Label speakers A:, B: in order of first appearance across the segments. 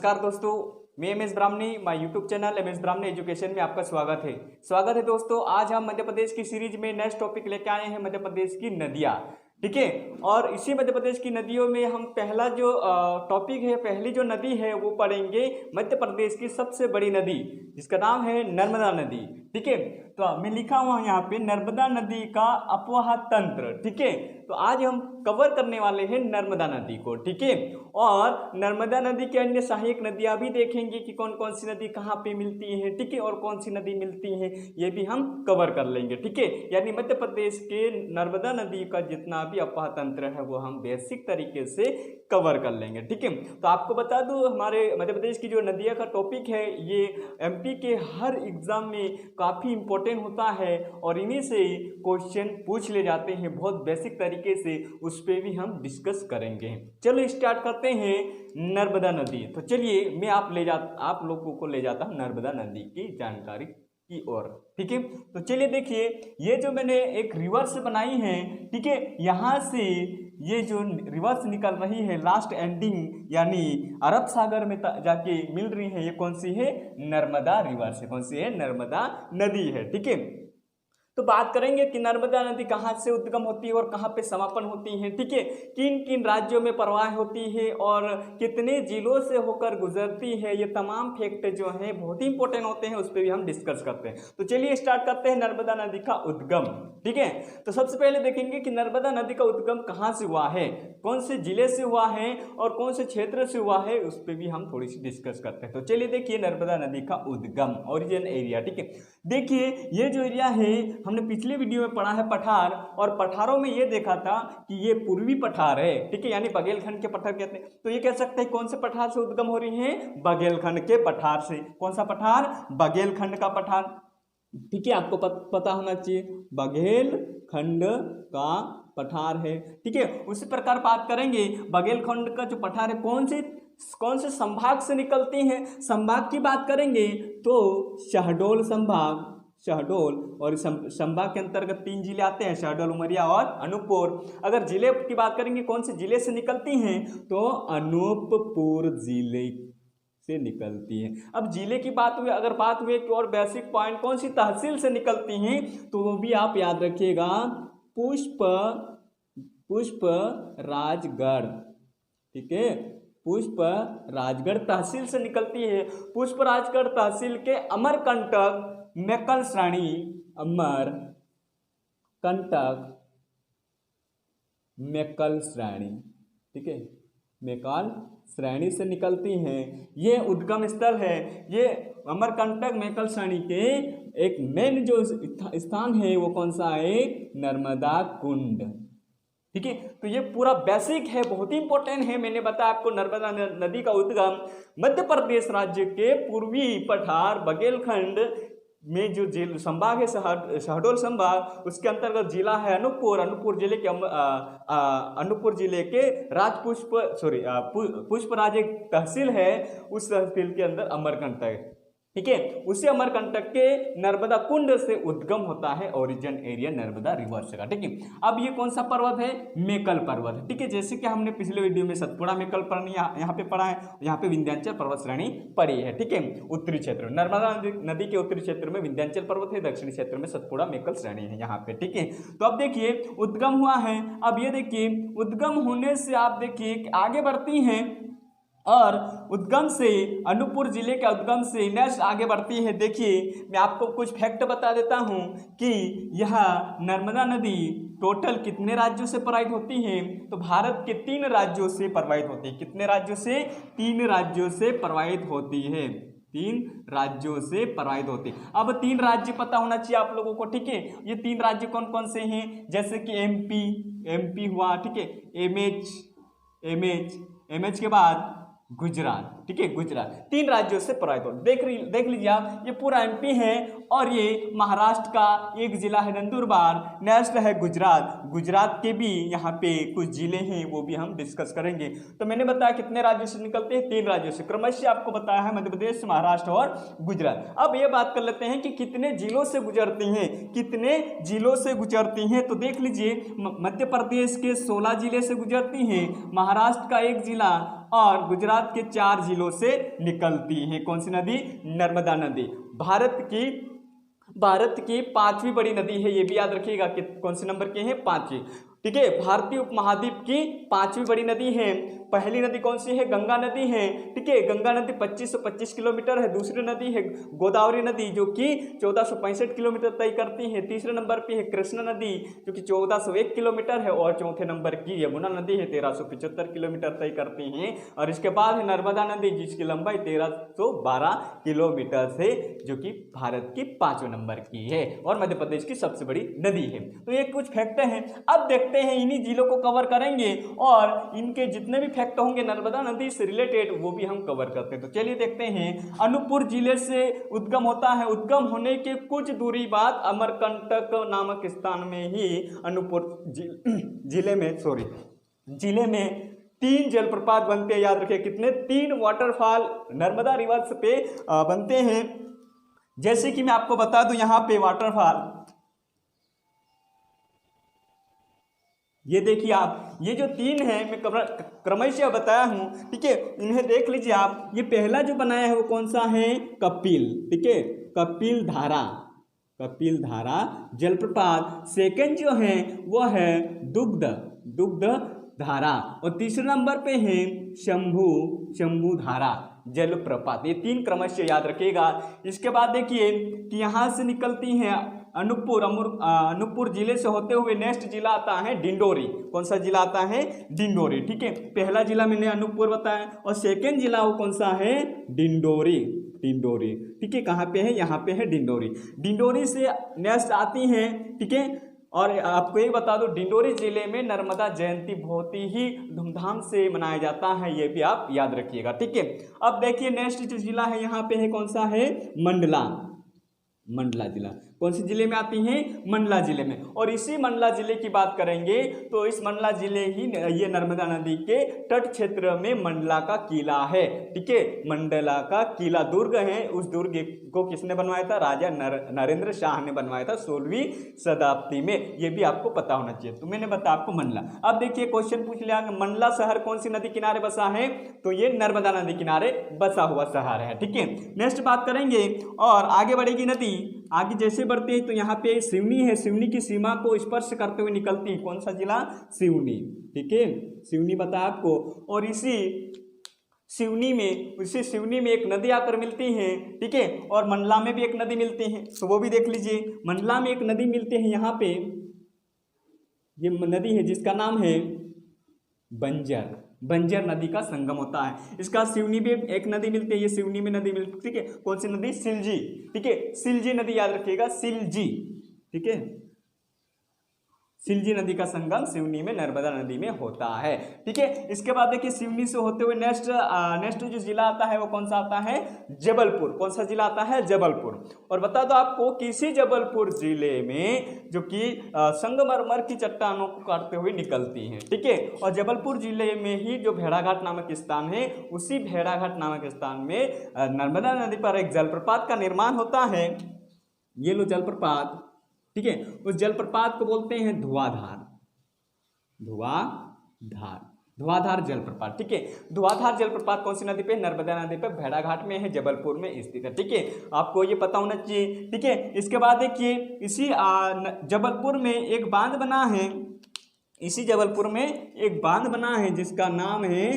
A: नमस्कार दोस्तों, मैं MS Brahmani, my YouTube channel MS Brahmani education में आपका स्वागत है दोस्तों। आज हम मध्य प्रदेश की सीरीज में नेक्स्ट टॉपिक लेके आए हैं, मध्य प्रदेश की नदियाँ। ठीक है, और इसी मध्य प्रदेश की नदियों में हम पहला जो टॉपिक है, पहली जो नदी है वो पढ़ेंगे मध्य प्रदेश की सबसे बड़ी नदी, जिसका नाम है नर्मदा नदी। ठीक है, तो मैं लिखा हुआ यहाँ पे नर्मदा नदी का अपवाह तंत्र। ठीक है, तो आज हम कवर करने वाले हैं नर्मदा नदी को। ठीक है, और नर्मदा नदी के अन्य सहायक नदियां भी देखेंगे कि कौन कौन सी नदी कहाँ पे मिलती है। ठीक है, और कौन सी नदी मिलती है ये भी हम कवर कर लेंगे। ठीक है, यानी मध्य प्रदेश के नर्मदा नदी का जितना भी अपवाह तंत्र है वो हम बेसिक तरीके से कवर कर लेंगे। ठीक है, तो आपको बता दूं, हमारे मध्य प्रदेश की जो नदियां का टॉपिक है ये एमपी के हर एग्जाम में काफ़ी इंपॉर्टेंट होता है और इन्हीं से क्वेश्चन पूछ ले जाते हैं बहुत बेसिक तरीके से, उस पर भी हम डिस्कस करेंगे। चलो स्टार्ट करते हैं नर्मदा नदी। तो चलिए मैं आप लोगों को ले जाता हूँ नर्मदा नदी की जानकारी की ओर। ठीक है, तो चलिए देखिए, ये जो मैंने एक रिवर्स बनाई है, ठीक है, यहाँ से ये जो रिवर्स निकल रही है लास्ट एंडिंग यानी अरब सागर में जाके मिल रही है, ये कौन सी है? नर्मदा रिवर्स है। कौन सी है? नर्मदा नदी है। ठीक है, तो बात करेंगे कि नर्मदा नदी कहाँ से उद्गम होती है और कहाँ पे समापन होती है। ठीक है, किन किन राज्यों में प्रवाह होती है और कितने जिलों से होकर गुजरती है, ये तमाम फैक्ट जो है बहुत ही इंपॉर्टेंट होते हैं, उस पर भी हम डिस्कस करते हैं। तो चलिए स्टार्ट करते हैं नर्मदा नदी का उद्गम। ठीक है, तो सबसे पहले देखेंगे कि नर्मदा नदी का उद्गम कहाँ से हुआ है, कौन से जिले से हुआ है और कौन से क्षेत्र से हुआ है, उस पर भी हम थोड़ी सी डिस्कस करते हैं। तो चलिए देखिए नर्मदा नदी का उद्गम, ओरिजिन एरिया। ठीक है, देखिए ये जो एरिया है हमने पिछले वीडियो में पढ़ा है पठार, और पठारों में ये देखा था कि ये पूर्वी पठार है। ठीक है, यानी बघेलखंड के पठार कहते हैं। तो ये कह सकते हैं कौन से पठार से उद्गम हो रही है? बघेलखंड के पठार से। कौन सा पठार? बघेलखंड का पठार। ठीक है, आपको पता होना चाहिए बघेलखंड का पठार है। ठीक है, उसी प्रकार बात करेंगे बघेलखंड का जो पठार है कौन से संभाग से निकलती हैं। संभाग की बात करेंगे तो शहडोल संभाग, शहडोल, और संभाग के अंतर्गत 3 जिले आते हैं, शहडोल, उमरिया और अनूपपुर। अगर जिले की बात करेंगे कौन से जिले से निकलती हैं तो अनूपपुर जिले से निकलती है। अब जिले की बात हुई, अगर बात हुई कि और बेसिक पॉइंट कौन सी तहसील से निकलती हैं तो वो भी आप याद रखिएगा, पुष्प राजगढ़। ठीक है, पुष्प राजगढ़ तहसील से निकलती है। पुष्प राजगढ़ तहसील के अमरकंटक मेकल श्रेणी, अमरकंटक मेकल श्रेणी, ठीक है, मेकल श्रेणी से निकलती हैं। ये उद्गम स्थल है, ये अमरकंटक मेकल श्रेणी के एक मेन जो स्थान है वो कौन सा है? नर्मदा कुंड। ठीक है, तो ये पूरा बेसिक है, बहुत ही इंपॉर्टेंट है। मैंने बताया आपको नर्मदा नदी का उद्गम मध्य प्रदेश राज्य के पूर्वी पठार बघेलखंड में जो संभाग है शहडोल संभाग, उसके अंतर्गत जिला है अनूपपुर। अनूपपुर जिले के पुष्पराज एक तहसील है, उस तहसील के अंदर अमरकंटक। ठीक है, उसी अमरकंटक के नर्मदा कुंड से उद्गम होता है ओरिजिन एरिया नर्मदा रिवर्स का। ठीक है, अब ये कौन सा पर्वत है? मेकल पर्वत है। ठीक है, जैसे कि हमने पिछले वीडियो में सतपुड़ा मेकल पर्वत यहाँ पे पढ़ा है, यहाँ पे विंध्याचल पर्वत श्रेणी पड़ी है। ठीक है, उत्तरी क्षेत्र नर्मदा नदी के उत्तरी क्षेत्र में विंध्याचल पर्वत है, दक्षिणी क्षेत्र में सतपुड़ा मेकल श्रेणी है यहाँ पे। ठीक है, तो अब देखिए उद्गम हुआ है। अब ये देखिए उद्गम होने से आप देखिए आगे बढ़ती हैं और उद्गम से अनूपपुर जिले के उद्गम से नेक्स्ट आगे बढ़ती है। देखिए मैं आपको कुछ फैक्ट बता देता हूं कि यह नर्मदा नदी टोटल कितने राज्यों से प्रवाहित होती है? तो भारत के 3 राज्यों से प्रवाहित होती है। कितने राज्यों से? 3 राज्यों से प्रवाहित होती है। 3 राज्यों से प्रवाहित होती है। अब 3 राज्य पता होना चाहिए आप लोगों को। ठीक है, ये 3 राज्य कौन कौन से हैं? जैसे कि एमपी हुआ, ठीक है, एमएच के बाद गुजरात। ठीक है, गुजरात 3 राज्यों से प्रभावित हो। देख लीजिए आप, ये पूरा एमपी है और ये महाराष्ट्र का एक जिला है नंदुरबार। नेक्स्ट है गुजरात के भी यहाँ पे कुछ जिले हैं, वो भी हम डिस्कस करेंगे। तो मैंने बताया कितने राज्यों से निकलते हैं? 3 राज्यों से, क्रमशः आपको बताया है मध्य प्रदेश, महाराष्ट्र और गुजरात। अब ये बात कर लेते हैं कि कितने जिलों से गुजरती हैं, कितने जिलों से गुजरती हैं। तो देख लीजिए, मध्य प्रदेश के 16 जिले से गुजरती हैं, महाराष्ट्र का एक जिला और गुजरात के 4 जिलों से निकलती है। कौन सी नदी? नर्मदा नदी। भारत की 5वीं बड़ी नदी है, ये भी याद रखिएगा कि कौन से नंबर की है? 5वीं। ठीक है, भारतीय उपमहाद्वीप की 5वीं बड़ी नदी है। पहली नदी कौन सी है? गंगा नदी है। ठीक है, गंगा नदी 2525 किलोमीटर है। दूसरी नदी है गोदावरी नदी जो कि 1465 किलोमीटर तय करती है। तीसरे नंबर पे है कृष्णा नदी जो कि 1401 किलोमीटर है। और चौथे नंबर की यमुना नदी है, 1375 किलोमीटर तय करती है। और इसके बाद है नर्मदा नदी जिसकी लंबाई 1312 किलोमीटर से, जो कि भारत की 5वें नंबर की है और मध्य प्रदेश की सबसे बड़ी नदी है। तो ये कुछ फैक्ट हैं। अब देखते हैं, इन्हीं जिलों को कवर करेंगे और इनके जितने भी फैक्ट होंगे नर्मदा नदी से रिलेटेड वो भी हम कवर करते हैं। तो चलिए देखते हैं। अनूपपुर जिले से उद्गम होता है। उद्गम होने के कुछ दूरी बाद अमरकंटक नामक स्थान में ही अनूपपुर जिले में 3 जलप्रपात बनते हैं। याद रखिए कितने? 3 वाटरफॉल नर्मदा रिवर्स पे बनते हैं। जैसे कि मैं आपको बता दूं, यहां पे वाटरफॉल, ये देखिए आप, ये जो 3 है मैं क्रमशः बताया हूं। ठीक है, इन्हें देख लीजिए आप। ये पहला जो बनाया है वो कौन सा है? कपिल। ठीक है, कपिल धारा जलप्रपात। सेकंड जो है वो है दुग्ध धारा। और तीसरे नंबर पे है शंभू धारा जलप्रपात। ये 3 क्रमशः याद रखिएगा। इसके बाद देखिए कि यहां से निकलती हैं अनूपपुर जिले से होते हुए नेक्स्ट जिला आता है डिंडोरी। कौन सा जिला आता है? डिंडोरी। ठीक है, पहला जिला मैंने अनूपपुर बताया और सेकंड जिला वो कौन सा है? डिंडोरी। ठीक है, कहाँ पे है? यहाँ पे है डिंडोरी से नेक्स्ट आती हैं। ठीक है, और आपको ये बता दो, डिंडोरी जिले में नर्मदा जयंती बहुत ही धूमधाम से मनाया जाता है, ये भी आप याद रखिएगा। ठीक है, अब देखिए नेक्स्ट जो जिला है यहाँ पे है कौन सा है? मंडला जिला। कौन से जिले में आती हैं? मंडला जिले में। और इसी मंडला जिले की बात करेंगे तो इस मंडला जिले ही ये नर्मदा नदी के तट क्षेत्र में मंडला का किला है। ठीक है, मंडला का किला दुर्ग है। उस दुर्ग को किसने बनवाया था? राजा नरेंद्र शाह ने बनवाया था 16वीं शताब्दी में। ये भी आपको पता होना चाहिए। तो मैंने बताया आपको मंडला। अब देखिए क्वेश्चन पूछ लिया, मंडला शहर कौन सी नदी किनारे बसा है? तो ये नर्मदा नदी किनारे बसा हुआ शहर है। ठीक है, नेक्स्ट बात करेंगे और आगे बढ़ेगी नदी। आगे जैसे बढ़ते हैं तो यहाँ पे सिवनी है। सिवनी की सीमा को स्पर्श करते हुए निकलती है। कौन सा जिला? सिवनी। ठीक है, सिवनी बताया आपको। और इसी सिवनी में एक नदी आकर मिलती है। ठीक है, और मंडला में भी एक नदी मिलती है, तो वो भी देख लीजिए। मंडला में एक नदी मिलती है, यहाँ पे ये नदी है जिसका नाम है बंजर नदी का संगम होता है। इसका सिवनी में एक नदी मिलती है, ये सिवनी में नदी मिलती है। ठीक है, कौन सी नदी? सिलजी। ठीक है, सिलजी नदी याद रखिएगा, सिलजी। ठीक है, सिलजी नदी का संगम सिवनी में नर्मदा नदी में होता है। ठीक है, इसके बाद देखिए सिवनी से होते हुए नेक्स्ट जो जिला आता है वो कौन सा आता है? जबलपुर। कौन सा जिला आता है? जबलपुर। और बता दो आपको कि इसी जबलपुर जिले में जो कि संगमरमर की चट्टानों को काटते हुए निकलती हैं। ठीक है, और जबलपुर जिले में ही जो भेड़ाघाट नामक स्थान है, उसी भेड़ाघाट नामक स्थान में नर्मदा नदी पर एक जलप्रपात का निर्माण होता है। ये लो जलप्रपात। ठीक है, उस जलप्रपात को बोलते हैं धुआंधार जलप्रपात। ठीक है, धुआंधार जलप्रपात कौन सी नदी पे? नर्मदा नदी पे, भेड़ाघाट में है, जबलपुर में स्थित है। ठीक है, आपको ये पता होना चाहिए। ठीक है, इसके बाद देखिए इसी जबलपुर में एक बांध बना है। इसी जबलपुर में एक बांध बना है जिसका नाम है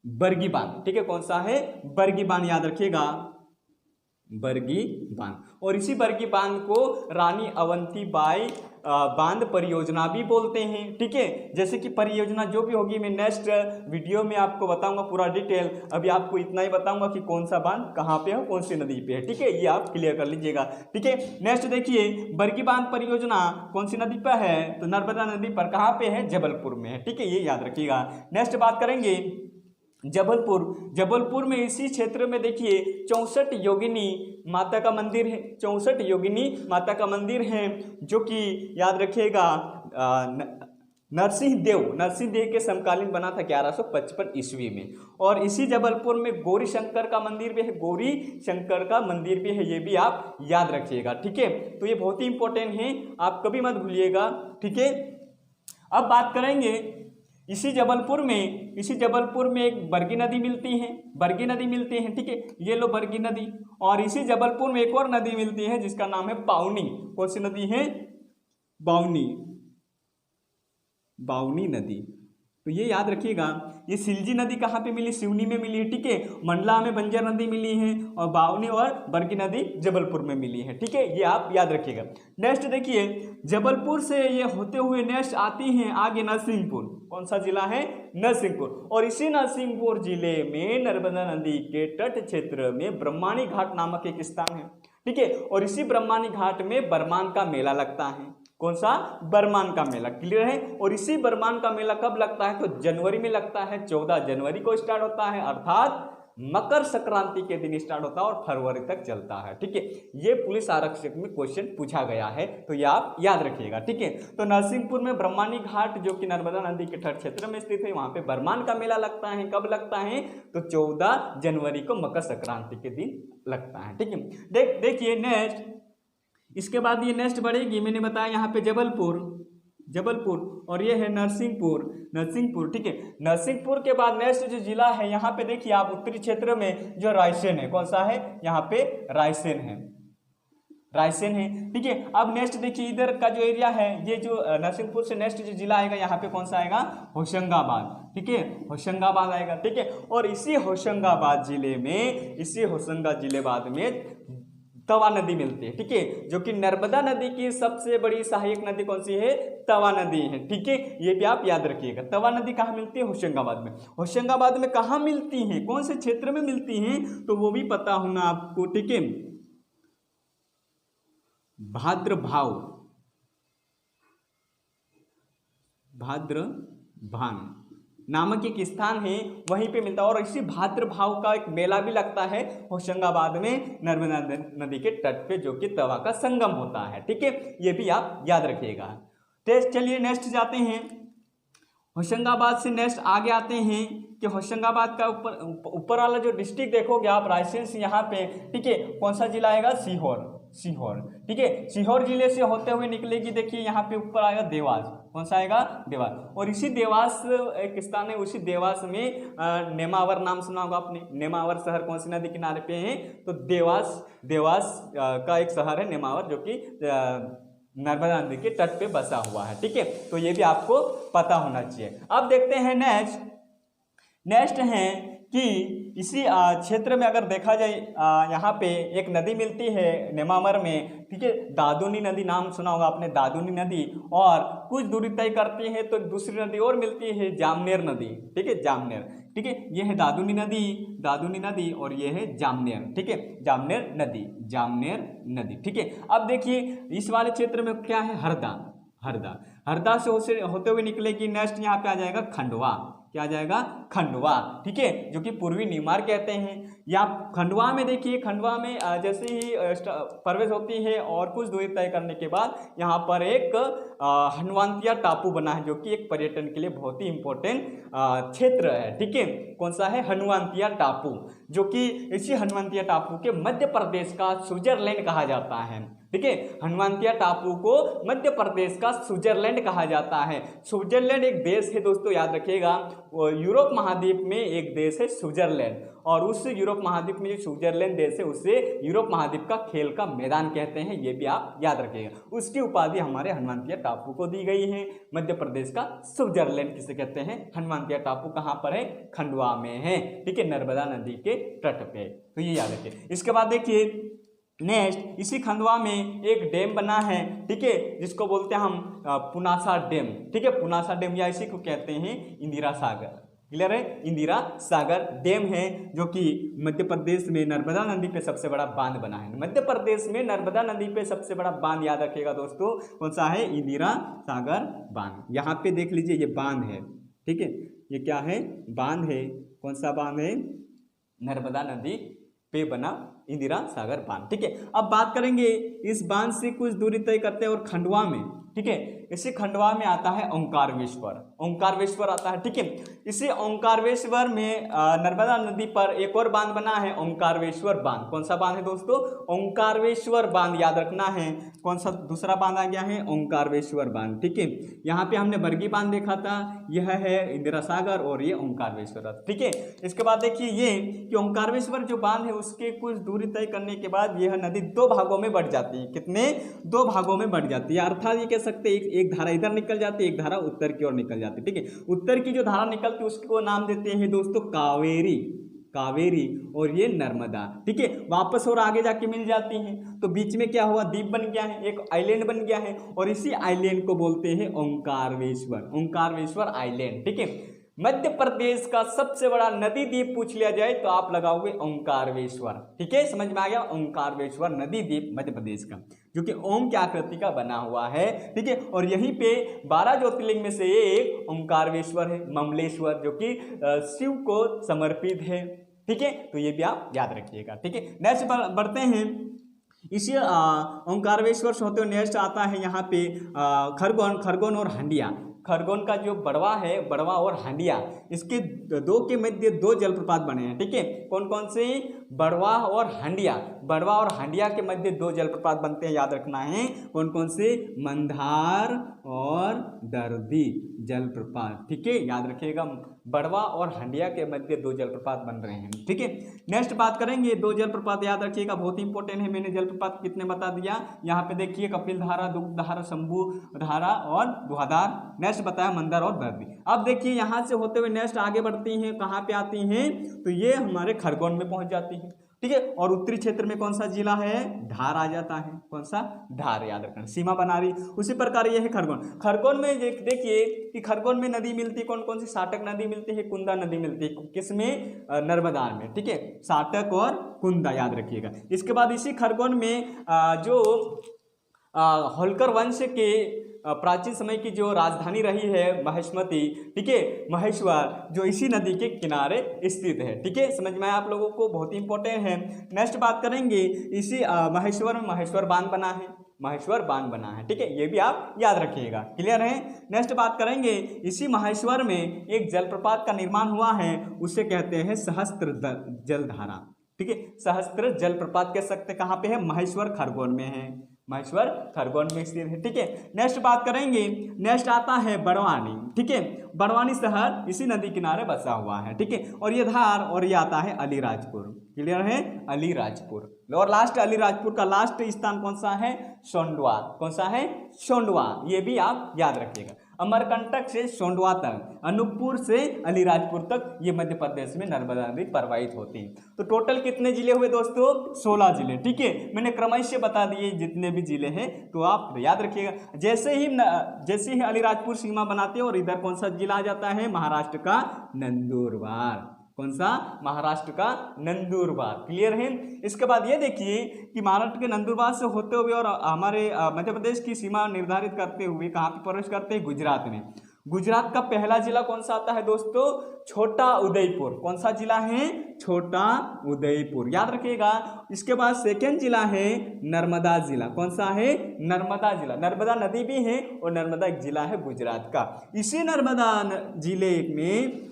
A: बरगी बांध। ठीक है, कौन सा है? बरगी बांध। याद रखिएगा, बरगी बांध। और इसी बरगी बांध को रानी अवंतीबाई बांध परियोजना भी बोलते हैं। ठीक है, जैसे कि परियोजना जो भी होगी मैं नेक्स्ट वीडियो में आपको बताऊंगा पूरा डिटेल। अभी आपको इतना ही बताऊंगा कि कौन सा बांध कहाँ पे है, कौन सी नदी पे है। ठीक है, ये आप क्लियर कर लीजिएगा। ठीक है, नेक्स्ट देखिए बरगी बांध परियोजना कौन सी नदी पर है? तो नर्मदा नदी पर। कहाँ पे है? जबलपुर में है। ठीक है, ये याद रखिएगा। नेक्स्ट बात करेंगे जबलपुर में इसी क्षेत्र में देखिए 64 योगिनी माता का मंदिर है। 64 योगिनी माता का मंदिर है जो कि याद रखिएगा नरसिंह देव के समकालीन बना था 1155 ईस्वी में। और इसी जबलपुर में गौरी शंकर का मंदिर भी है, ये भी आप याद रखिएगा। ठीक है, तो ये बहुत ही इंपॉर्टेंट है, आप कभी मत भूलिएगा। ठीक है, अब बात करेंगे इसी जबलपुर में एक बरगी नदी मिलती है, ठीक है, ये लो बरगी नदी। और इसी जबलपुर में एक और नदी मिलती है जिसका नाम है बाउनी। कौन सी नदी है? बाउनी नदी। तो ये याद रखिएगा। ये सिलजी नदी कहाँ पे मिली? सिवनी में मिली है, ठीक है। मंडला में बंजर नदी मिली है और बावनी और बरगी नदी जबलपुर में मिली है, ठीक है। ये आप याद रखिएगा। नेक्स्ट देखिए, जबलपुर से ये होते हुए नेक्स्ट आती हैं आगे नरसिंहपुर। कौन सा जिला है? नरसिंहपुर। और इसी नरसिंहपुर जिले में नर्मदा नदी के तट क्षेत्र में ब्रह्माणी घाट नामक एक स्थान है, ठीक है। और इसी ब्रह्माणी घाट में बरमान का मेला लगता है। कौन सा? बरमान का मेला। क्लियर है? और इसी बरमान का मेला कब लगता है? तो जनवरी में लगता है। 14 जनवरी को स्टार्ट होता है, अर्थात मकर संक्रांति के दिन स्टार्ट होता है और फरवरी तक चलता है, ठीक है। ये पुलिस आरक्षक में क्वेश्चन पूछा गया है, तो ये आप याद रखिएगा, ठीक है। तो नरसिंहपुर में ब्रह्माणी घाट जो कि नर्मदा नदी के तट क्षेत्र में स्थित है, वहां पे बरमान का मेला लगता है। कब लगता है? तो 14 जनवरी को मकर संक्रांति के दिन लगता है, ठीक है। देखिए नेक्स्ट, इसके बाद ये नेक्स्ट बढ़ेगी। मैंने बताया यहाँ पे जबलपुर और ये है नरसिंहपुर, ठीक है। नरसिंहपुर के बाद नेक्स्ट जो जिला है, यहाँ पे देखिए आप उत्तरी क्षेत्र में जो रायसेन है। कौन सा है? यहाँ पे रायसेन है, ठीक है। अब नेक्स्ट देखिए, इधर का जो एरिया है, ये जो नरसिंहपुर से नेक्स्ट जो जिला आएगा, यहाँ पे कौन सा आएगा? होशंगाबाद, ठीक है। होशंगाबाद आएगा, ठीक है। और इसी होशंगाबाद जिले में तवा नदी मिलती है, ठीक है। जो कि नर्मदा नदी की सबसे बड़ी सहायक नदी कौन सी है? तवा नदी है, ठीक है। ये भी आप याद रखिएगा। तवा नदी कहाँ मिलती है? होशंगाबाद में। होशंगाबाद में कहाँ मिलती है? कौन से क्षेत्र में मिलती है? तो वो भी पता होना आपको, ठीक है। भाद्रभान नामक एक स्थान है, वहीं पे मिलता है। और इसी भाद्रभाव का एक मेला भी लगता है होशंगाबाद में नर्मदा नदी के तट पे, जो कि तवा का संगम होता है, ठीक है। ये भी आप याद रखिएगा। चलिए नेक्स्ट जाते हैं। होशंगाबाद से नेक्स्ट आगे आते हैं कि होशंगाबाद का ऊपर वाला जो डिस्ट्रिक्ट देखोगे आप, रायसेन से यहाँ पे, ठीक है। कौन सा जिला आएगा? सीहोर, ठीक है। सीहोर जिले से होते हुए निकलेगी, देखिए यहाँ पे ऊपर आएगा देवास। कौन सा आएगा? देवास। और इसी देवास एक स्थान है, उसी देवास में नेमावर नाम सुना होगा आपने। नेमावर शहर कौन सी नदी किनारे पे है? तो देवास का एक शहर है नेमावर, जो कि नर्मदा नदी के तट पे बसा हुआ है, ठीक है। तो ये भी आपको पता होना चाहिए। अब देखते हैं नेक्स्ट है कि इसी क्षेत्र में अगर देखा जाए, यहाँ पे एक नदी मिलती है नेमावर में, ठीक है। दादुनी नदी नाम सुना होगा आपने, दादुनी नदी। और कुछ दूरी तय करती है तो दूसरी नदी और मिलती है, जामनेर नदी, ठीक है। जामनेर, ठीक है। ये है दादुनी नदी और ये है जामनेर, ठीक है। जामनेर नदी, ठीक है। अब देखिए इस वाले क्षेत्र में क्या है? हरदा से होते हुए निकलेगी। नेक्स्ट यहाँ पे आ जाएगा खंडवा। क्या आ जाएगा? खंडवा, ठीक है, जो कि पूर्वी निमार कहते हैं। या खंडवा में देखिए, खंडवा में जैसे ही प्रवेश होती है और कुछ दूरी तय करने के बाद यहाँ पर एक हनुवंतिया टापू बना है, जो कि एक पर्यटन के लिए बहुत ही इंपॉर्टेंट क्षेत्र है, ठीक है। कौन सा है? हनुवंतिया टापू, जो कि इसी हनुवंतिया टापू के मध्य प्रदेश का स्विट्जरलैंड कहा जाता है, ठीक है। हनुवंतिया टापू को मध्य प्रदेश का स्विट्जरलैंड कहा जाता है। स्विट्जरलैंड एक देश है दोस्तों, याद रखिएगा। यूरोप महाद्वीप में एक देश है स्विट्जरलैंड, और उस यूरोप महाद्वीप में जो स्विट्जरलैंड देश है उसे यूरोप महाद्वीप का खेल का मैदान कहते हैं। ये भी आप याद रखिएगा। उसकी उपाधि हमारे हनुवंतिया टापू को दी गई है। मध्य प्रदेश का स्विट्जरलैंड किसे कहते हैं? हनुवंतिया टापू कहाँ पर है? खंडवा में है, ठीक है, नर्मदा नदी के तट पे। तो ये याद रखिए। इसके बाद देखिए नेक्स्ट, इसी खंडवा में एक डैम बना है, ठीक है, जिसको बोलते हैं हम पुनासा डैम, ठीक है। पुनासा डैम, या इसी को कहते हैं इंदिरा सागर। क्लियर है? इंदिरा सागर डैम है, जो कि मध्य प्रदेश में नर्मदा नदी पे सबसे बड़ा बांध बना है। मध्य प्रदेश में नर्मदा नदी पे सबसे बड़ा बांध याद रखिएगा दोस्तों, कौन सा है? इंदिरा सागर बांध। यहाँ पे देख लीजिए, ये बांध है, ठीक है। ये क्या है? बांध है। कौन सा बांध है? नर्मदा नदी पे बना इंदिरा सागर बांध। ठीक है, अब बात करेंगे इस बांध से कुछ दूरी तय करते हैं और खंडवा में, ठीक है, इसी खंडवा में आता है ओंकारेश्वर, ओंकारेश्वर आता है। ठीक है, इसी ओंकारेश्वर में नर्मदा नदी पर एक और बांध बना है, ओंकारेश्वर बांध। कौन सा बांध है दोस्तों? ओंकारेश्वर बांध, याद रखना है। कौन सा दूसरा बांध आ गया है? ओंकारेश्वर बांध। ठीक है, यहाँ पे हमने बरगी बांध देखा था, यह है इंदिरा सागर और ये ओंकारेश्वर। ठीक है, इसके बाद देखिए ये कि ओंकारेश्वर जो बांध है उसके कुछ दूरी तय करने के बाद यह नदी दो भागों में बढ़ जाती है। कितने? दो भागों में बढ़ जाती है, अर्थात ये कह सकते हैं एक धारा इधर निकल जाती है, एक धारा उत्तर की ओर निकल जाती है। ठीक है, उत्तर की जो धारा निकलती है उसको नाम देते हैं दोस्तों कावेरी, कावेरी, और ये नर्मदा। ठीक है, वापस और आगे जाके मिल जाती हैं, तो बीच में क्या हुआ? द्वीप बन गया है, एक आइलैंड बन गया है, और इसी आइलैंड को बोलते हैं ओंकारेश्वर, ओंकारेश्वर आइलैंड। ठीक है, मध्य प्रदेश का सबसे बड़ा नदी द्वीप पूछ लिया जाए तो आप लगाओगे ओंकारेश्वर। ठीक है, समझ में आ गया? ओंकारेश्वर नदी द्वीप मध्य प्रदेश का, जो कि ओम की आकृति का बना हुआ है। ठीक है, और यहीं पे 12 ज्योतिर्लिंग में से एक ओंकारेश्वर है, ममलेश्वर, जो कि शिव को समर्पित है। ठीक है, तो ये भी आप याद रखिएगा। ठीक है, नेक्स्ट बढ़ते हैं। इसी ओंकारेश्वर से होते हुए नेक्स्ट आता है यहाँ पे खरगोन, खरगोन और हंडिया। खरगोन का जो बड़वा है, बड़वा और हंडिया, इसके दो के मध्य दो जलप्रपात बने हैं। ठीक है, कौन कौन से? बड़वा और हंडिया, बड़वा और हंडिया के मध्य दो जलप्रपात बनते हैं, याद रखना है। कौन कौन से? मंदार और दर्दी जलप्रपात। ठीक है, याद रखिएगा, बड़वा और हंडिया के मध्य दो जलप्रपात बन रहे हैं। ठीक है, नेक्स्ट बात करेंगे, दो जलप्रपात याद रखिएगा, बहुत इंपॉर्टेंट है। मैंने जलप्रपात कितने बता दिया, यहाँ पे देखिए कपिल धारा, दुग्ध धारा, शंभू धारा और धुआधार। नेक्स्ट बताया मंदार और दर्दी। अब देखिए यहाँ से होते हुए नेक्स्ट आगे बढ़ती हैं, कहाँ पे आती हैं? तो ये हमारे खरगोन में पहुंच जाती है। ठीक है, और उत्तरी क्षेत्र में कौन सा जिला है? धार आ जाता है। कौन सा? धार, याद रखना, सीमा बना रही। उसी प्रकार ये है खरगोन। खरगोन में देखिए कि खरगोन में नदी मिलती है, कौन कौन सी? साटक नदी मिलती है, कुंदा नदी मिलती है। किसमें? नर्मदा में। ठीक है, साटक और कुंदा, याद रखिएगा। इसके बाद इसी खरगोन में जो होलकर वंश के प्राचीन समय की जो राजधानी रही है महेश्मती, ठीक है, महेश्वर, जो इसी नदी के किनारे स्थित है। ठीक है, समझ में आया आप लोगों को? बहुत इंपॉर्टेंट है। नेक्स्ट बात करेंगे, इसी महेश्वर में महेश्वर बांध बना है, महेश्वर बांध बना है। ठीक है, ये भी आप याद रखिएगा। क्लियर है? नेक्स्ट बात करेंगे, इसी महेश्वर में एक जलप्रपात का निर्माण हुआ है, उसे कहते हैं सहस्त्र जलधारा। ठीक है, सहस्त्र जलप्रपात कह सकते, कहाँ पे है? महेश्वर खरगोन में है, महेश्वर खरगोन में स्थित है। ठीक है, नेक्स्ट बात करेंगे, नेक्स्ट आता है बड़वानी। ठीक है, बड़वानी शहर इसी नदी किनारे बसा हुआ है। ठीक है, और ये धार, और ये आता है अलीराजपुर। क्लियर है? अलीराजपुर। और लास्ट अलीराजपुर का लास्ट स्थान कौन सा है? सोंडवा। कौन सा है? सोंडवा। ये भी आप याद रखिएगा। अमरकंटक से सोंडवा तक, अनूपपुर से अलीराजपुर तक ये मध्य प्रदेश में नर्मदा नदी प्रवाहित होती है। तो टोटल कितने जिले हुए दोस्तों? 16 जिले। ठीक है, मैंने क्रमश से बता दिए जितने भी जिले हैं, तो आप याद रखिएगा। जैसे ही अलीराजपुर सीमा बनाते हैं, और इधर कौन सा जिला आ जाता है? महाराष्ट्र का नंदुरबार। कौन सा? महाराष्ट्र का नंदुरबार। क्लियर है? इसके बाद ये देखिए कि महाराष्ट्र के नंदुरबार से होते हुए और हमारे मध्य प्रदेश की सीमा निर्धारित करते हुए कहाँ पे प्रवेश करते हैं? गुजरात में। गुजरात का पहला जिला कौन सा आता है दोस्तों? छोटा उदयपुर। कौन सा जिला है? छोटा उदयपुर, याद रखिएगा। इसके बाद सेकेंड जिला है नर्मदा जिला। कौन सा है? नर्मदा जिला। नर्मदा नदी भी है और नर्मदा एक जिला है गुजरात का। इसी नर्मदा जिले में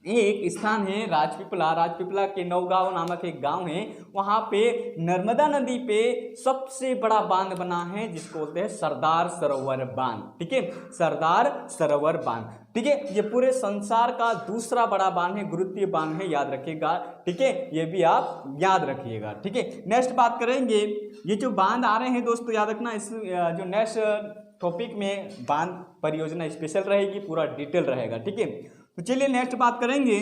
A: एक स्थान है राजपीपला। राजपीपला के नौगांव नामक एक गांव है, वहां पे नर्मदा नदी पे सबसे बड़ा बांध बना है, जिसको बोलते हैं सरदार सरोवर बांध। ठीक है, सरदार सरोवर बांध। ठीक है, ये पूरे संसार का दूसरा बड़ा बांध है, गुरुत्वीय बांध है, याद रखिएगा। ठीक है, ये भी आप याद रखिएगा। ठीक है, नेक्स्ट बात करेंगे, ये जो बांध आ रहे हैं दोस्तों, याद रखना, इस जो नेक्स्ट टॉपिक में बांध परियोजना स्पेशल रहेगी, पूरा डिटेल रहेगा। ठीक है, तो चलिए नेक्स्ट बात करेंगे।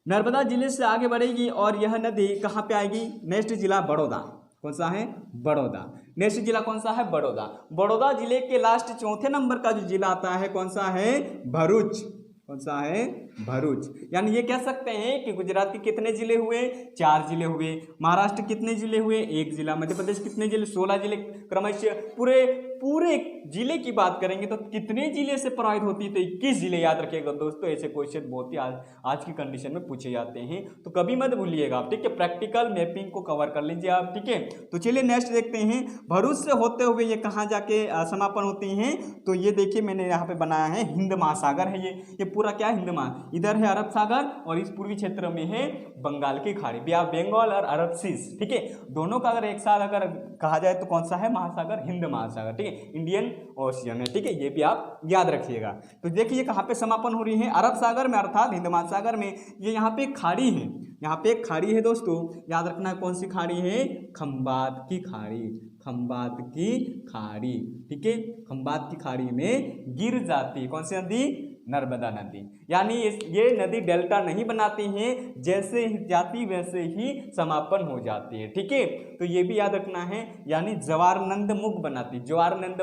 A: नर्मदा जिले से आगे बढ़ेगी और यह नदी कहाँ पे आएगी? नेक्स्ट जिला बड़ौदा। कौन सा है? बड़ौदा। नेक्स्ट जिला कौन सा है? बड़ौदा। बड़ौदा जिले के लास्ट चौथे नंबर का जो जिला आता है, कौन सा है? भरूच। कौन सा है? भरूच। यानी ये कह सकते हैं कि गुजरात के कितने जिले हुए? 4 जिले हुए। महाराष्ट्र कितने जिले हुए? 1 जिला। मध्य प्रदेश कितने जिले? 16 जिले। क्रमशः पूरे पूरे जिले की बात करेंगे तो कितने जिले से प्रभावित होती है, तो 21 जिले। याद रखिएगा दोस्तों, ऐसे क्वेश्चन बहुत ही आज की कंडीशन में पूछे जाते हैं, तो कभी मत भूलिएगा आप, ठीक है। प्रैक्टिकल मैपिंग को कवर कर लीजिए आप, ठीक है। तो चलिए नेक्स्ट देखते हैं, भरूच से होते हुए ये कहाँ जाके समापन होती हैं, तो ये देखिए मैंने यहाँ पे बनाया है, हिंद महासागर है ये पूरा क्या है, हिंद महा, इधर है अरब सागर और इस पूर्वी क्षेत्र में है बंगाल की खाड़ी, बंगाल और अरब सीज, ठीक है। दोनों का अगर एक साथ अगर कहा जाए तो कौन सा है महासागर, हिंद महासागर, ठीक है, इंडियन ओशियन है, ठीक है। ये भी आप याद रखिएगा। तो देखिए कहाँ पे समापन हो रही है, अरब सागर में अर्थात हिंद महासागर में। ये यहाँ पे खाड़ी है, यहाँ पे एक खाड़ी है दोस्तों, याद रखना है कौन सी खाड़ी है, खंबात की खाड़ी, खंबात की खाड़ी, ठीक है। खंबात की खाड़ी में गिर जाती है कौन सी नदी, नर्मदा नदी। यानी ये नदी डेल्टा नहीं बनाती हैं, जैसे जाती वैसे ही समापन हो जाती है, ठीक है। तो ये भी याद रखना है, यानी जवारनंद मुख बनाती, जवारनंद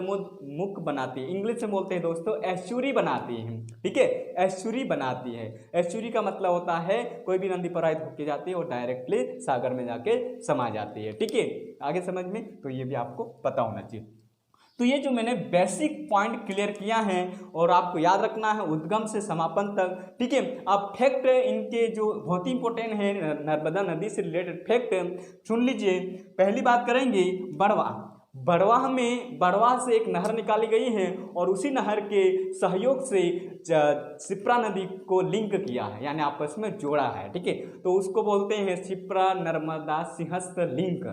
A: मुख बनाती है, इंग्लिश में बोलते हैं दोस्तों एस्चुरी बनाती है, ठीक है, एस्चुरी बनाती है। एस्चुरी का मतलब होता है कोई भी नदी प्रवाहित होकर जाती है और डायरेक्टली सागर में जाके समा जाती है, ठीक है। आगे समझ में, तो ये भी आपको पता होना चाहिए। तो ये जो मैंने बेसिक पॉइंट क्लियर किया है और आपको याद रखना है उद्गम से समापन तक, ठीक है। अब फैक्ट इनके जो बहुत ही इंपॉर्टेंट है नर्मदा नदी से रिलेटेड फैक्ट सुन लीजिए। पहली बात करेंगे बड़वा, बड़वा से एक नहर निकाली गई है और उसी नहर के सहयोग से शिप्रा नदी को लिंक किया है, यानी आपस में जोड़ा है, ठीक है। तो उसको बोलते हैं शिप्रा नर्मदा सिंहस्थ लिंक।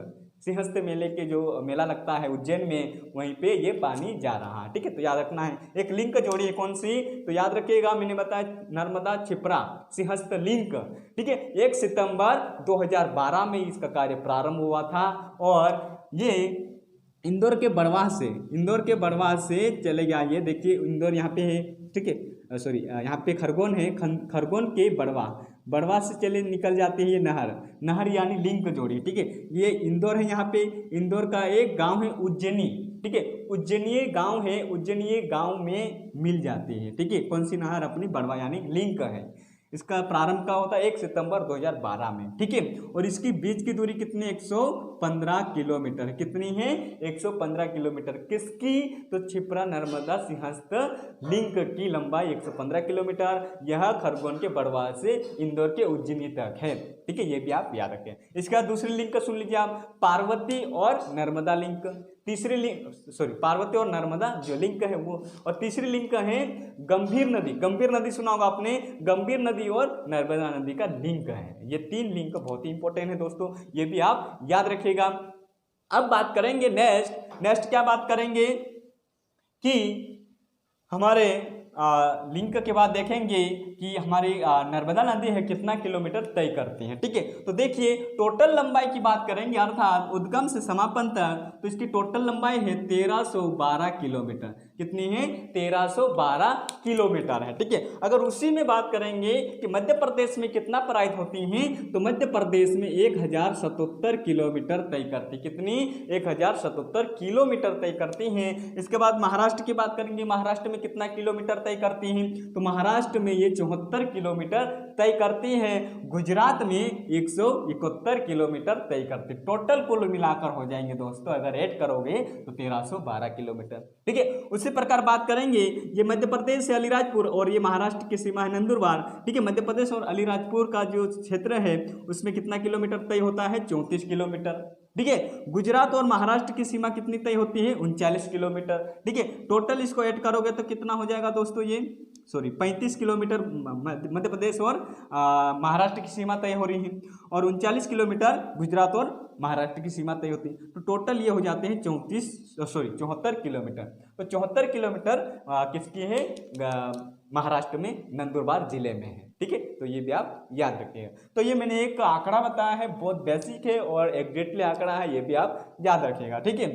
A: सिंहस्थ मेले के जो मेला लगता है उज्जैन में, वहीं पे ये पानी जा रहा है, ठीक है। तो याद रखना है, एक लिंक जोड़ी है कौन सी, तो याद रखिएगा मैंने बताया नर्मदा छिप्रा सिंहस्थ लिंक, ठीक है। 1 सितंबर 2012 में इसका कार्य प्रारंभ हुआ था और ये इंदौर के बड़वा से चले गया। ये देखिए इंदौर यहाँ पे है, ठीक है, सॉरी यहाँ पे खरगोन है, खरगोन के बड़वा से चले निकल जाती है ये नहर यानी लिंक जोड़ी, ठीक है। ये इंदौर है, यहाँ पे इंदौर का एक गांव है उज्जैनी, ठीक है, उज्जैनीय गांव है, उज्जैनीय गांव में मिल जाती है, ठीक है। कौन सी नहर, अपनी बड़वा यानी लिंक है। इसका प्रारंभ का होता है 1 सितंबर 2012 में, ठीक है। और इसकी बीच की दूरी कितनी, 115 किलोमीटर, कितनी है, 115 किलोमीटर। किसकी, तो छिप्रा नर्मदा सिंहस्थ लिंक की लंबाई 115 किलोमीटर। यह खरगोन के बड़वा से इंदौर के उज्जैनी तक है, ठीक है। ये भी आप याद रखें। इसका दूसरी लिंक सुन लीजिए आप, पार्वती और नर्मदा लिंक। तीसरी लिंक, सॉरी पार्वती और नर्मदा जो लिंक है वो, और तीसरी लिंक है गंभीर नदी सुना होगा आपने, गंभीर नदी और नर्मदा नदी का लिंक है। ये 3 लिंक बहुत ही इंपॉर्टेंट है दोस्तों, ये भी आप याद रखिएगा। अब बात करेंगे नेक्स्ट क्या बात करेंगे कि हमारे लिंक के बाद देखेंगे कि हमारी नर्मदा नदी है कितना किलोमीटर तय करती है, ठीक है। तो देखिए टोटल लंबाई की बात करेंगे अर्थात उद्गम से समापन तक, तो इसकी टोटल लंबाई है 1312 किलोमीटर। कितनी है, 1312 किलोमीटर है, ठीक है। अगर उसी में बात करेंगे कि मध्य प्रदेश में कितना प्रवाहित होती हैं, तो मध्य प्रदेश में 1077 किलोमीटर तय करती, कितनी, 1077 किलोमीटर तय करती हैं। इसके बाद महाराष्ट्र की बात करेंगे, महाराष्ट्र में कितना किलोमीटर तय करती हैं, तो महाराष्ट्र में ये 74 किलोमीटर तय करती है। गुजरात में 171 किलोमीटर तय करती। टोटल कुल मिलाकर हो जाएंगे दोस्तों, अगर ऐड करोगे तो 1312 किलोमीटर, ठीक है। उसी प्रकार बात करेंगे, ये मध्य प्रदेश से अलीराजपुर और ये महाराष्ट्र की सीमा है नंदुरबार, ठीक है। मध्य प्रदेश और अलीराजपुर का जो क्षेत्र है उसमें कितना किलोमीटर तय होता है, 34 किलोमीटर, ठीक है। गुजरात और महाराष्ट्र की सीमा कितनी तय होती है, 39 किलोमीटर, ठीक है। टोटल इसको ऐड करोगे तो कितना हो जाएगा दोस्तों, ये 35 किलोमीटर मध्य प्रदेश और महाराष्ट्र की सीमा तय हो रही है और 39 किलोमीटर गुजरात और महाराष्ट्र की सीमा तय होती है। तो टोटल ये हो जाते हैं 74 किलोमीटर। तो 74 किलोमीटर किसकी है, महाराष्ट्र में नंदुरबार जिले में है, ठीक है। तो ये भी आप याद रखिएगा। तो ये मैंने एक आंकड़ा बताया है, बहुत बेसिक है और एग्जैक्टली आंकड़ा है, ये भी आप याद रखिएगा, ठीक है।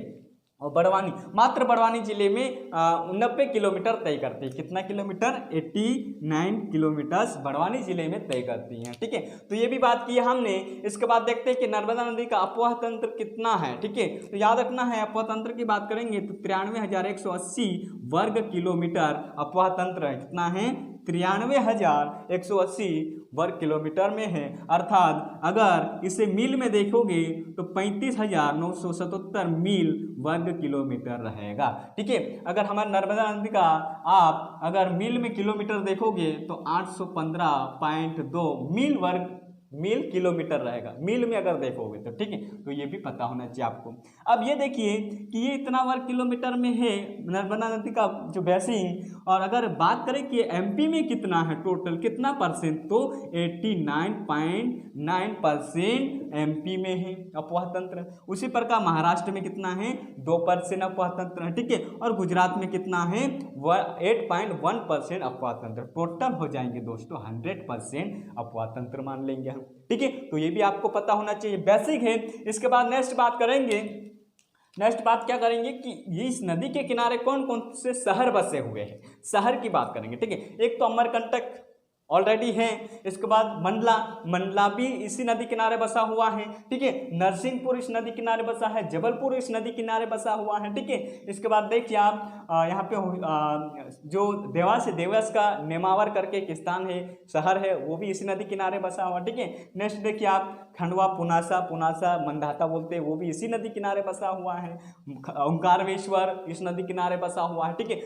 A: और बड़वानी जिले में 90 किलोमीटर तय करती है। कितना किलोमीटर, 89 किलोमीटर बड़वानी जिले में तय करती हैं, ठीक है। तो ये भी बात की हमने। इसके बाद देखते हैं कि नर्मदा नदी का अपवाह तंत्र कितना है, ठीक है। तो याद रखना है, अपवाह तंत्र की बात करेंगे तो 93,180 वर्ग किलोमीटर अपवाह तंत्र है। कितना है, 93,180 वर्ग किलोमीटर में है। अर्थात अगर इसे मील में देखोगे तो 35,977 मील वर्ग किलोमीटर रहेगा। ठीक है, अगर हमारे नर्मदा नदी का आप अगर मील में किलोमीटर देखोगे तो 815.2 मील किलोमीटर रहेगा, मील में अगर देखोगे तो। ठीक है, तो ये भी पता होना चाहिए आपको। अब ये देखिए कि ये इतना वर्ग किलोमीटर में है नर्मदा नदी का जो बेसिन, और अगर बात करें कि एमपी में कितना है, टोटल कितना परसेंट, तो 89.9% एमपी में है अपवाह तंत्र। उसी प्रकार महाराष्ट्र में कितना है, 2% अपवाह तंत्र है। ठीक है, और गुजरात में कितना है, 8.1% अपवाह तंत्र। टोटल हो जाएंगे दोस्तों 100% अपवाह तंत्र मान लेंगे हम। ठीक है, तो ये भी आपको पता होना चाहिए, बेसिक है। इसके बाद नेक्स्ट बात क्या करेंगे कि इस नदी के किनारे कौन कौन से शहर बसे हुए हैं, शहर की बात करेंगे। ठीक है, एक तो अमरकंटक ऑलरेडी है, इसके बाद मंडला भी इसी नदी किनारे बसा हुआ है। ठीक है, नरसिंहपुर इस नदी किनारे बसा है, जबलपुर इस नदी किनारे बसा हुआ है। ठीक है, इसके बाद देखिए आप यहाँ पे जो देवास है, देवास का नेमावर करके एक स्थान है, शहर है, वो भी इसी नदी किनारे बसा हुआ। ठीक है, नेक्स्ट देखिए आप खंडवा, पुनासा मंदाता बोलते हैं, वो भी इसी नदी किनारे बसा हुआ है। ओंकारेश्वर इस नदी किनारे बसा हुआ है। ठीक है,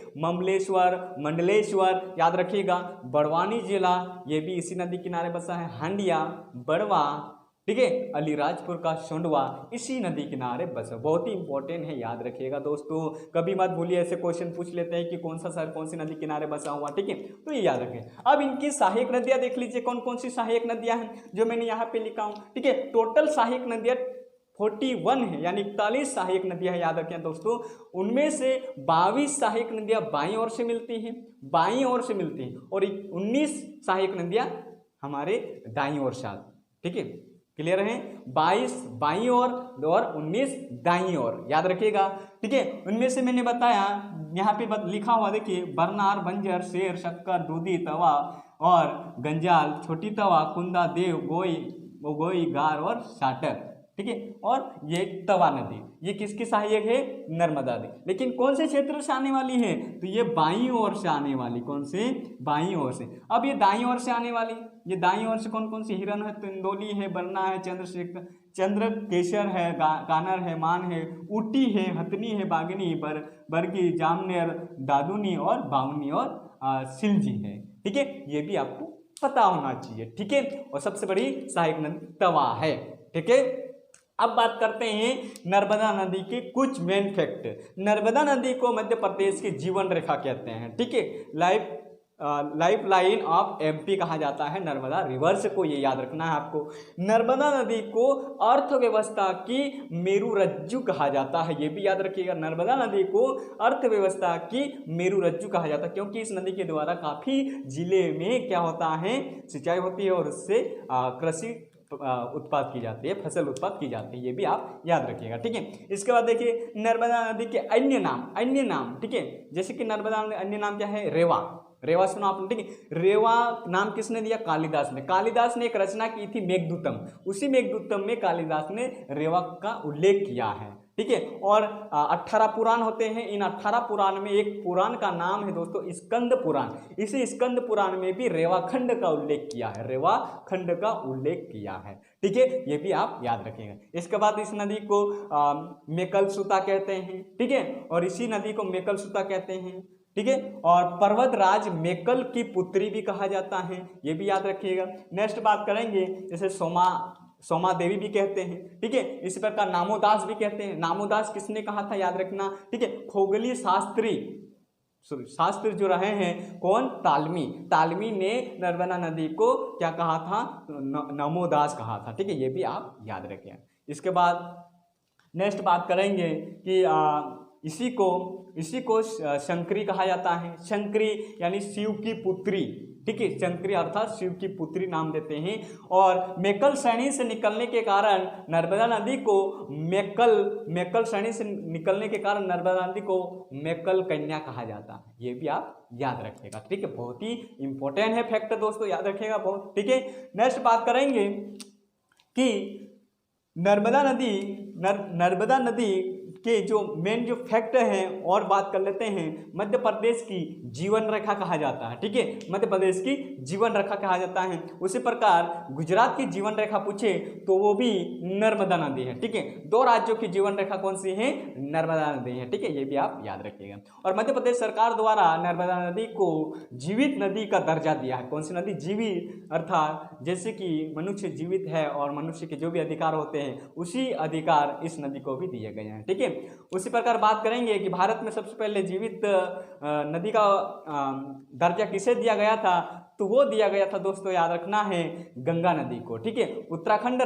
A: मंडलेश्वर याद रखिएगा, बड़वानी जिला ये भी इसी नदी किनारे बसा है। हंडिया, बड़वा, ठीक है, अलीराजपुर का सोंडवा इसी नदी किनारे बसा। बहुत ही इंपॉर्टेंट है, याद रखिएगा दोस्तों, कभी मत भूलिए, ऐसे क्वेश्चन पूछ लेते हैं कि कौन सा शहर कौन सी नदी किनारे बसा हुआ। ठीक है, तो ये याद रखें। अब इनकी सहायक नदियां देख लीजिए, कौन कौन सी सहायक नदियां हैं जो मैंने यहाँ पे लिखा हूँ। ठीक है, टोटल सहायक नदियां 41 है, यानी 41 सहायक नदियां हैं, याद रखें दोस्तों। उनमें से 22 सहायक नदियां बाईं ओर से मिलती हैं, और 19 सहायक नदियां हमारे दाईं ओर से आती। ठीक है, क्लियर है, 22 बाईं ओर और 19 दाईं ओर, याद रखिएगा। ठीक है, उनमें से मैंने बताया यहाँ पे लिखा हुआ देखिए, बरनार, बंजर, शेर, शक्कर, दूधी, तवा और गंजाल, छोटी तवा, कुंदा, देव, गोई, गार और साटर। ठीक है, और ये तवा नदी ये किसकी सहायक है, नर्मदा नदी। लेकिन कौन से क्षेत्र से आने वाली है, तो ये बाईं ओर से आने वाली, कौन से, बाईं ओर से। अब ये दाईं ओर से आने वाली, ये दाईं ओर से कौन कौन सी, हिरन है, इंदौली है, बन्ना है, चंद्रकेशर है, कानर है, मान है, ऊटी है, हथनी है, बागनी, बरगी, जामनेर, दादुनी और बाउनी और सिलजी है। ठीक है, ये भी आपको पता होना चाहिए। ठीक है, और सबसे बड़ी सहायक नदी तवा है। ठीक है, अब बात करते हैं नर्मदा नदी के कुछ मेन फैक्ट। नर्मदा नदी को मध्य प्रदेश की जीवन रेखा कहते हैं। ठीक है, लाइफ लाइन ऑफ एमपी कहा जाता है नर्मदा रिवर्स को, ये याद रखना है आपको। नर्मदा नदी को अर्थव्यवस्था की मेरुरज्जु कहा जाता है, ये भी याद रखिएगा। नर्मदा नदी को अर्थव्यवस्था की मेरुरज्जु कहा जाता है, क्योंकि इस नदी के द्वारा काफी जिले में क्या होता है, सिंचाई होती है और उससे कृषि उत्पाद की जाती है, फसल उत्पाद की जाती है, ये भी आप याद रखिएगा। ठीक है, इसके बाद देखिए नर्मदा नदी के अन्य नाम। ठीक है, जैसे कि नर्मदा नदी अन्य नाम क्या है, रेवा सुना आपने। ठीक है, रेवा नाम किसने दिया, कालिदास ने एक रचना की थी मेघदूतम, उसी मेघदूतम में कालिदास ने रेवा का उल्लेख किया है। ठीक है, और 18 पुराण होते हैं, इन 18 पुराण में एक पुराण का नाम है दोस्तों स्कंद पुराण। इसी स्कंद पुराण में भी रेवाखंड का उल्लेख किया है। ठीक है, ये भी आप याद रखेंगे। इसके बाद इस नदी को मेकलसुता कहते हैं। ठीक है, और इसी नदी को मेकलसुता कहते हैं। ठीक है, और पर्वतराज मेकल की पुत्री भी कहा जाता है, ये भी याद रखिएगा। नेक्स्ट बात करेंगे, जैसे सोमा देवी भी कहते हैं। ठीक है, इसी प्रकार नामोदास भी कहते हैं। नामोदास किसने कहा था, याद रखना। ठीक है, खगोलीय शास्त्री जो रहे हैं कौन, तालमी ने नर्मदा नदी को क्या कहा था, नमोदास कहा था। ठीक है, ये भी आप याद रखें। इसके बाद नेक्स्ट बात करेंगे कि इसी को शंकरी कहा जाता है। शंकरी यानी शिव की पुत्री। ठीक है, शंकरी अर्थात शिव की पुत्री नाम देते हैं। और मेकल श्रेणी से निकलने के कारण नर्मदा नदी को मेकल श्रेणी से निकलने के कारण नर्मदा नदी को मेकल कन्या कहा जाता है, ये भी आप याद रखिएगा। ठीक है, बहुत ही इंपॉर्टेंट है फैक्ट दोस्तों, याद रखिएगा बहुत। ठीक है, नेक्स्ट बात करेंगे कि नर्मदा नदी के जो मेन जो फैक्ट हैं और बात कर लेते हैं। मध्य प्रदेश की जीवन रेखा कहा जाता है, ठीक है, मध्य प्रदेश की जीवन रेखा कहा जाता है। उसी प्रकार गुजरात की जीवन रेखा पूछे तो वो भी नर्मदा नदी है, ठीक है। दो राज्यों की जीवन रेखा कौन सी है? नर्मदा नदी है, ठीक है, ये भी आप याद रखिएगा। और मध्य प्रदेश सरकार द्वारा नर्मदा नदी को जीवित नदी का दर्जा दिया है। कौन सी नदी? जीवित, अर्थात जैसे कि मनुष्य जीवित है और मनुष्य के जो भी अधिकार होते हैं उसी अधिकार इस नदी को भी दिए गए हैं, ठीक है। उसी प्रकार बात करेंगे कि भारत में सबसे पहले जीवित नदी का दर्जा किसे दिया गया था? तो वो दिया गया था दोस्तों, याद रखना है, गंगा नदी को, ठीक है। उत्तराखंड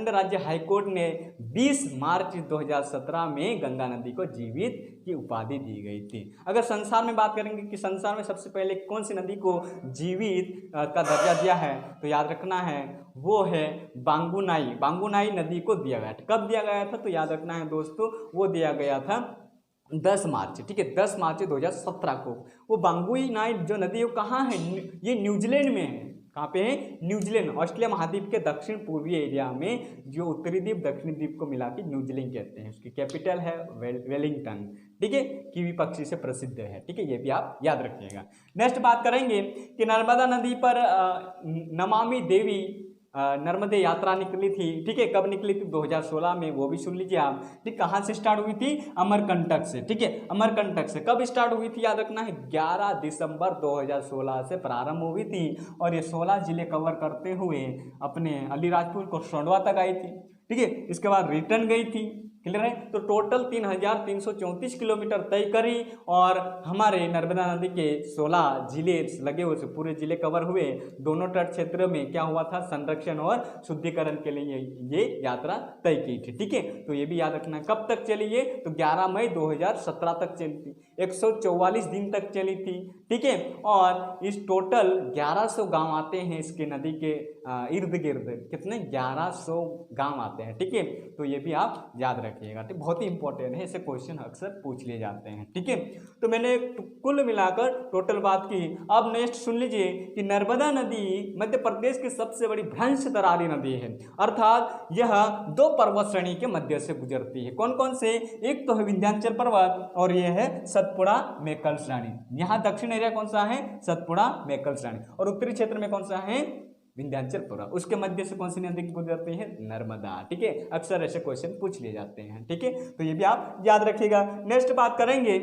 A: राज्य हाईकोर्ट ने 20 मार्च 2017 में गंगा नदी को जीवित की उपाधि दी गई थी। अगर संसार में बात करेंगे कि संसार में सबसे पहले कौन सी नदी को जीवित का दर्जा दिया है, तो याद रखना है वो है बांगुनाई नदी को दिया गया था। कब दिया गया था? तो याद रखना है दोस्तों, वो दिया गया था 10 मार्च, ठीक है, 10 मार्च 2017 को। वो बांगुनाई जो नदी है कहाँ है? ये न्यूजीलैंड में है। कहाँ पे है? न्यूजीलैंड, ऑस्ट्रेलिया महाद्वीप के दक्षिण पूर्वी एरिया में, जो उत्तरी द्वीप दक्षिणी द्वीप को मिला के न्यूजीलैंड कहते हैं। उसकी कैपिटल है वेलिंगटन, ठीक है, कीवी पक्षी से प्रसिद्ध है, ठीक है, ये भी आप याद रखिएगा। नेक्स्ट बात करेंगे कि नर्मदा नदी पर नमामि देवी नर्मदे यात्रा निकली थी, ठीक है। कब निकली थी? 2016 में, वो भी सुन लीजिए आप, ठीक। कहाँ से स्टार्ट हुई थी? अमरकंटक से, ठीक है, अमरकंटक से। कब स्टार्ट हुई थी? याद रखना है 11 दिसंबर 2016 से प्रारंभ हुई थी और ये 16 जिले कवर करते हुए अपने अलीराजपुर को सोंडवा तक आई थी, ठीक है। इसके बाद रिटर्न गई थी, क्लियर है। तो टोटल 3334 किलोमीटर तय करी और हमारे नर्मदा नदी के 16 जिले लगे हुए से पूरे जिले कवर हुए। दोनों तट क्षेत्र में क्या हुआ था? संरक्षण और शुद्धिकरण के लिए ये यात्रा तय की थी, ठीक है। तो ये भी याद रखना। कब तक चली ये? तो 11 मई 2017 तक चली थी, 144 दिन तक चली थी, ठीक है। और इस टोटल 1100 गांव आते हैं इसके नदी के इर्द गिर्द। कितने? 1100 गांव आते हैं, ठीक है। तो ये भी आप याद रखिएगा, ठीक, बहुत ही इंपॉर्टेंट है, ऐसे क्वेश्चन अक्सर पूछ लिए जाते हैं, ठीक है। तो मैंने कुल मिलाकर टोटल बात की। अब नेक्स्ट सुन लीजिए कि नर्मदा नदी मध्य प्रदेश की सबसे बड़ी भ्रंश तरारी नदी है, अर्थात यह 2 पर्वत श्रेणी के मध्य से गुजरती है। कौन कौन से? एक तो है विंध्याचल पर्वत और यह है सतपुड़ा मेकल श्रेणी। यहाँ दक्षिण एरिया कौन सा है? सतपुड़ा मेकल श्रेणी। और उत्तरी क्षेत्र में कौन सा है? विंध्याचल पर्वत। उसके मध्य से कौन सी नदी गुजरती है? नर्मदा, ठीक है। अक्सर ऐसे क्वेश्चन पूछ लिए जाते हैं, ठीक है। तो ये भी आप याद रखिएगा। नेक्स्ट बात करेंगे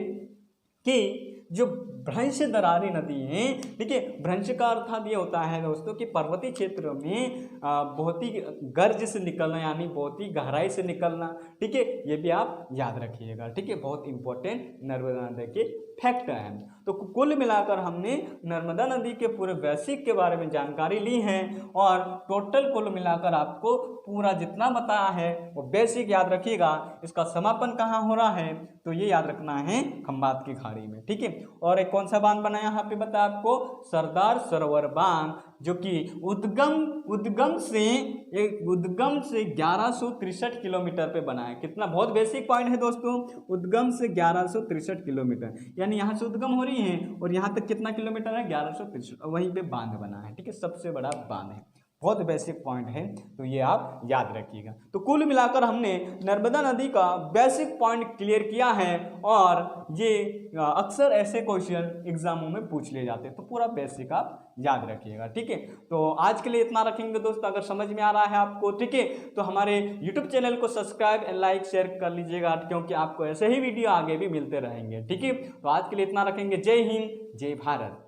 A: कि जो भ्रंश तरारी नदी है, ठीक है, भ्रंश का अर्थात ये होता है दोस्तों कि पर्वतीय क्षेत्र में बहुत ही गर्ज से निकलना, यानी बहुत ही गहराई से निकलना, ठीक है, ये भी आप याद रखिएगा, ठीक है। बहुत इंपॉर्टेंट नर्मदा नदी के फैक्ट हैं। तो कुल मिलाकर हमने नर्मदा नदी के पूरे बेसिक के बारे में जानकारी ली है और टोटल कुल मिलाकर आपको पूरा जितना बताया है वो बेसिक याद रखिएगा। इसका समापन कहाँ हो रहा है? तो ये याद रखना है खंबात की खाड़ी में, ठीक है। और एक कौन सा बांध बना यहाँ पे बता आपको? सरदार सरोवर बांध, जो कि उद्गम से 1163 किलोमीटर पे बना है। कितना? बहुत बेसिक पॉइंट है दोस्तों, उद्गम से 1163 किलोमीटर, यानी यहाँ से उद्गम हो रही है और यहाँ तक कितना किलोमीटर है? 1163, और वहीं पे बांध बना है, ठीक है, सबसे बड़ा बांध है। बहुत बेसिक पॉइंट है, तो ये आप याद रखिएगा। तो कुल मिलाकर हमने नर्मदा नदी का बेसिक पॉइंट क्लियर किया है और ये अक्सर ऐसे क्वेश्चन एग्जामों में पूछ लिए जाते हैं, तो पूरा बेसिक आप याद रखिएगा, ठीक है। तो आज के लिए इतना रखेंगे दोस्तों। अगर समझ में आ रहा है आपको, ठीक है, तो हमारे यूट्यूब चैनल को सब्सक्राइब एंड लाइक शेयर कर लीजिएगा, क्योंकि आपको ऐसे ही वीडियो आगे भी मिलते रहेंगे, ठीक है। तो आज के लिए इतना रखेंगे। जय हिंद, जय भारत।